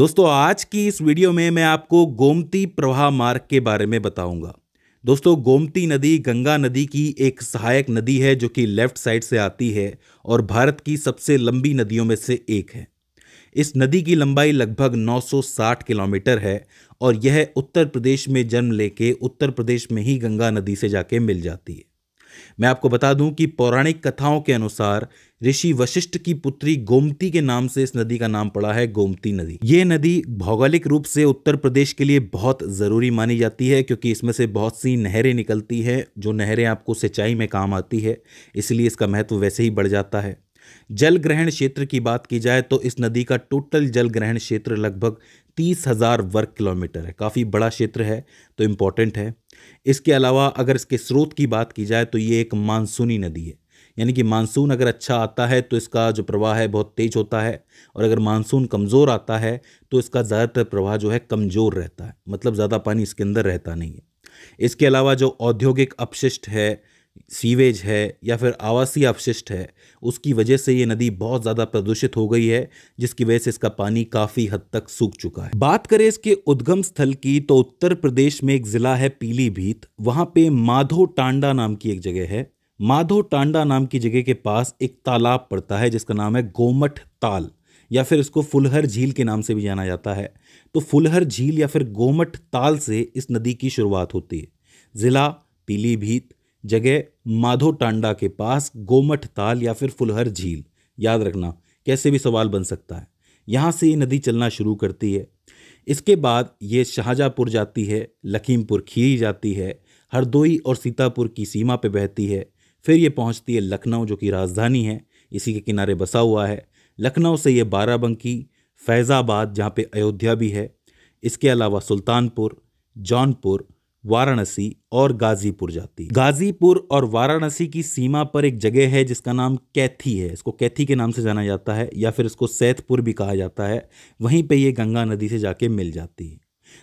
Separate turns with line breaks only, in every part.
दोस्तों आज की इस वीडियो में मैं आपको गोमती प्रवाह मार्ग के बारे में बताऊंगा। दोस्तों गोमती नदी गंगा नदी की एक सहायक नदी है जो कि लेफ्ट साइड से आती है और भारत की सबसे लंबी नदियों में से एक है। इस नदी की लंबाई लगभग 960 किलोमीटर है और यह उत्तर प्रदेश में जन्म लेके उत्तर प्रदेश में ही गंगा नदी से जाके मिल जाती है। मैं आपको बता दूं कि पौराणिक कथाओं के अनुसार ऋषि वशिष्ठ की पुत्री गोमती के नाम से इस नदी का नाम पड़ा है गोमती नदी। ये नदी भौगोलिक रूप से उत्तर प्रदेश के लिए बहुत ज़रूरी मानी जाती है क्योंकि इसमें से बहुत सी नहरें निकलती है जो नहरें आपको सिंचाई में काम आती है, इसलिए इसका महत्व वैसे ही बढ़ जाता है। जल ग्रहण क्षेत्र की बात की जाए तो इस नदी का टोटल जल ग्रहण क्षेत्र लगभग 30,000 वर्ग किलोमीटर है। काफ़ी बड़ा क्षेत्र है तो इम्पॉर्टेंट है। इसके अलावा अगर इसके स्रोत की बात की जाए तो ये एक मानसूनी नदी है, यानी कि मानसून अगर अच्छा आता है तो इसका जो प्रवाह है बहुत तेज होता है और अगर मानसून कमज़ोर आता है तो इसका ज़्यादातर प्रवाह जो है कमज़ोर रहता है, मतलब ज़्यादा पानी इसके अंदर रहता नहीं है। इसके अलावा जो औद्योगिक अपशिष्ट है, सीवेज है या फिर आवासीय अपशिष्ट है, उसकी वजह से ये नदी बहुत ज़्यादा प्रदूषित हो गई है जिसकी वजह से इसका पानी काफ़ी हद तक सूख चुका है। बात करें इसके उद्गम स्थल की तो उत्तर प्रदेश में एक ज़िला है पीलीभीत, वहाँ पे माधो टांडा नाम की एक जगह है। माधो टांडा नाम की जगह के पास एक तालाब पड़ता है जिसका नाम है गोमठ ताल या फिर इसको फुलहर झील के नाम से भी जाना जाता है। तो फुलहर झील या फिर गोमठ ताल से इस नदी की शुरुआत होती है। ज़िला पीलीभीत, जगह माधो टांडा के पास गोमठ ताल या फिर फुलहर झील। याद रखना, कैसे भी सवाल बन सकता है। यहाँ से ये नदी चलना शुरू करती है। इसके बाद ये शाहजहाँपुर जाती है, लखीमपुर खीरी जाती है, हरदोई और सीतापुर की सीमा पे बहती है। फिर ये पहुँचती है लखनऊ जो कि राजधानी है, इसी के किनारे बसा हुआ है। लखनऊ से ये बाराबंकी, फैज़ाबाद जहाँ पे अयोध्या भी है, इसके अलावा सुल्तानपुर, जौनपुर, वाराणसी और गाजीपुर जाती है। गाजीपुर और वाराणसी की सीमा पर एक जगह है जिसका नाम कैथी है, इसको कैथी के नाम से जाना जाता है या फिर इसको सैदपुर भी कहा जाता है। वहीं पे ये गंगा नदी से जाके मिल जाती है।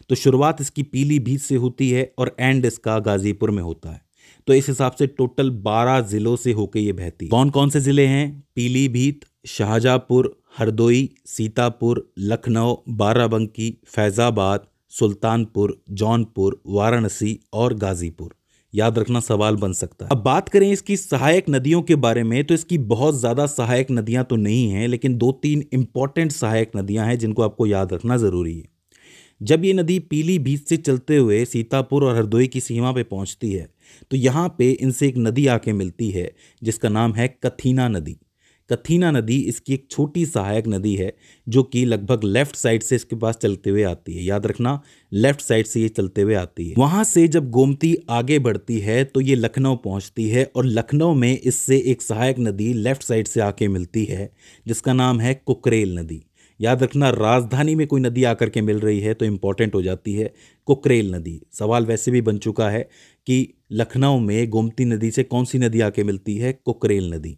तो शुरुआत इसकी पीलीभीत से होती है और एंड इसका गाजीपुर में होता है। तो इस हिसाब से टोटल 12 जिलों से होके ये बहती है। कौन कौन से जिले हैं? पीलीभीत, शाहजहाँपुर, हरदोई, सीतापुर, लखनऊ, बाराबंकी, फैज़ाबाद, सुल्तानपुर, जौनपुर, वाराणसी और गाजीपुर। याद रखना, सवाल बन सकता है। अब बात करें इसकी सहायक नदियों के बारे में तो इसकी बहुत ज़्यादा सहायक नदियां तो नहीं हैं, लेकिन 2-3 इंपॉर्टेंट सहायक नदियां हैं जिनको आपको याद रखना ज़रूरी है। जब ये नदी पीलीभीत से चलते हुए सीतापुर और हरदोई की सीमा पे पहुंचती है तो यहाँ पे इनसे एक नदी आके मिलती है जिसका नाम है कथीना नदी। कथीना नदी इसकी एक छोटी सहायक नदी है जो कि लगभग लेफ्ट साइड से इसके पास चलते हुए आती है। याद रखना, लेफ्ट साइड से ये चलते हुए आती है। वहाँ से जब गोमती आगे बढ़ती है तो ये लखनऊ पहुँचती है और लखनऊ में इससे एक सहायक नदी लेफ्ट साइड से आके मिलती है जिसका नाम है कुकरेल नदी। याद रखना, राजधानी में कोई नदी आकर के मिल रही है तो इंपॉर्टेंट हो जाती है कुकरेल नदी। सवाल वैसे भी बन चुका है कि लखनऊ में गोमती नदी से कौन सी नदी आके मिलती है? कुकरेल नदी।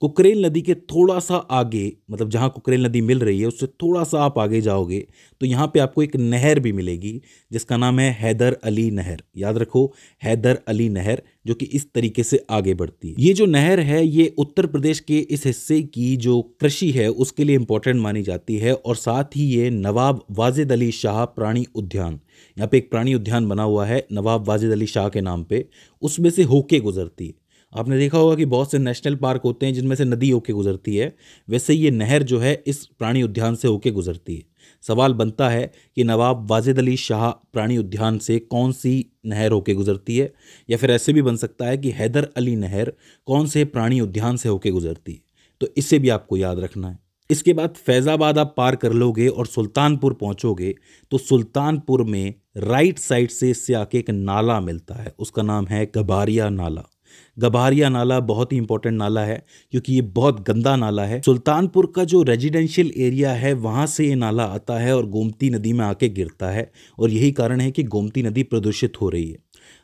कुकरेल नदी के थोड़ा सा आगे, मतलब जहाँ कुकरेल नदी मिल रही है उससे थोड़ा सा आप आगे जाओगे तो यहाँ पे आपको एक नहर भी मिलेगी जिसका नाम है हैदर अली नहर। याद रखो, हैदर अली नहर, जो कि इस तरीके से आगे बढ़ती है। ये जो नहर है ये उत्तर प्रदेश के इस हिस्से की जो कृषि है उसके लिए इंपॉर्टेंट मानी जाती है और साथ ही ये नवाब वाजिद अली शाह प्राणी उद्यान, यहाँ पे एक प्राणी उद्यान बना हुआ है नवाब वाजिद अली शाह के नाम पे, उसमें से होके गुजरती है। आपने देखा होगा कि बहुत से नेशनल पार्क होते हैं जिनमें से नदी होके गुजरती है, वैसे ये नहर जो है इस प्राणी उद्यान से होके गुजरती है। सवाल बनता है कि नवाब वाजिद अली शाह प्राणी उद्यान से कौन सी नहर होके गुजरती है, या फिर ऐसे भी बन सकता है कि हैदर अली नहर कौन से प्राणी उद्यान से होके गुजरती है। तो इसे भी आपको याद रखना है। इसके बाद फैज़ाबाद आप पार कर लोगे और सुल्तानपुर पहुंचोगे तो सुल्तानपुर में राइट साइड से इससे आके एक नाला मिलता है, उसका नाम है गभारिया नाला। गभारिया नाला बहुत ही इंपॉर्टेंट नाला है क्योंकि ये बहुत गंदा नाला है। सुल्तानपुर का जो रेजिडेंशियल एरिया है वहाँ से ये नाला आता है और गोमती नदी में आके गिरता है और यही कारण है कि गोमती नदी प्रदूषित हो रही है।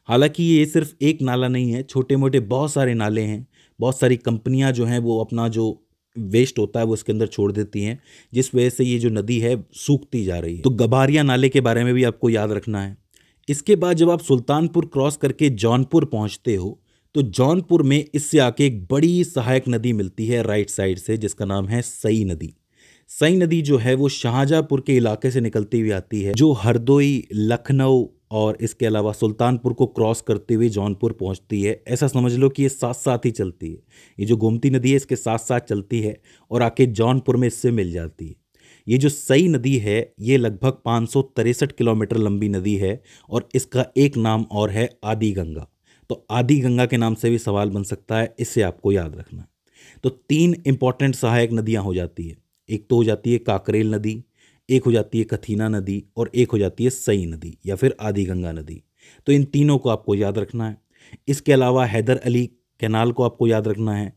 हालांकि ये सिर्फ एक नाला नहीं है, छोटे मोटे बहुत सारे नाले हैं। बहुत सारी कंपनियां जो हैं वो अपना जो वेस्ट होता है वो इसके अंदर छोड़ देती हैं, जिस वजह से ये जो नदी है सूखती जा रही है। तो गभारिया नाले के बारे में भी आपको याद रखना है। इसके बाद जब आप सुल्तानपुर क्रॉस करके जौनपुर पहुँचते हो तो जौनपुर में इससे आके एक बड़ी सहायक नदी मिलती है राइट साइड से जिसका नाम है सई नदी। सई नदी जो है वो शाहजहाँपुर के इलाके से निकलती हुई आती है, जो हरदोई, लखनऊ और इसके अलावा सुल्तानपुर को क्रॉस करते हुए जौनपुर पहुंचती है। ऐसा समझ लो कि ये साथ साथ ही चलती है। ये जो गोमती नदी है इसके साथ साथ चलती है और आके जौनपुर में इससे मिल जाती है। ये जो सई नदी है ये लगभग 563 किलोमीटर लंबी नदी है और इसका एक नाम और है आदि गंगा। तो आदि गंगा के नाम से भी सवाल बन सकता है, इससे आपको याद रखना है। तो 3 इंपॉर्टेंट सहायक नदियां हो जाती है। एक तो हो जाती है काकरेल नदी, एक हो जाती है कथीना नदी और एक हो जाती है सई नदी या फिर आदि गंगा नदी। तो इन तीनों को आपको याद रखना है। इसके अलावा हैदर अली कैनाल को आपको याद रखना है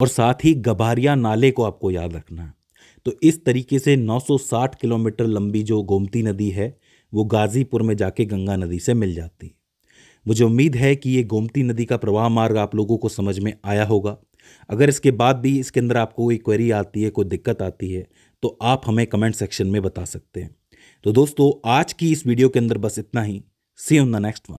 और साथ ही गभारिया नाले को आपको याद रखना है। तो इस तरीके से 960 किलोमीटर लंबी जो गोमती नदी है वो गाजीपुर में जाके गंगा नदी से मिल जाती है। मुझे उम्मीद है कि ये गोमती नदी का प्रवाह मार्ग आप लोगों को समझ में आया होगा। अगर इसके बाद भी इसके अंदर आपको कोई क्वेरी आती है, कोई दिक्कत आती है, तो आप हमें कमेंट सेक्शन में बता सकते हैं। तो दोस्तों आज की इस वीडियो के अंदर बस इतना ही। See you on the next one.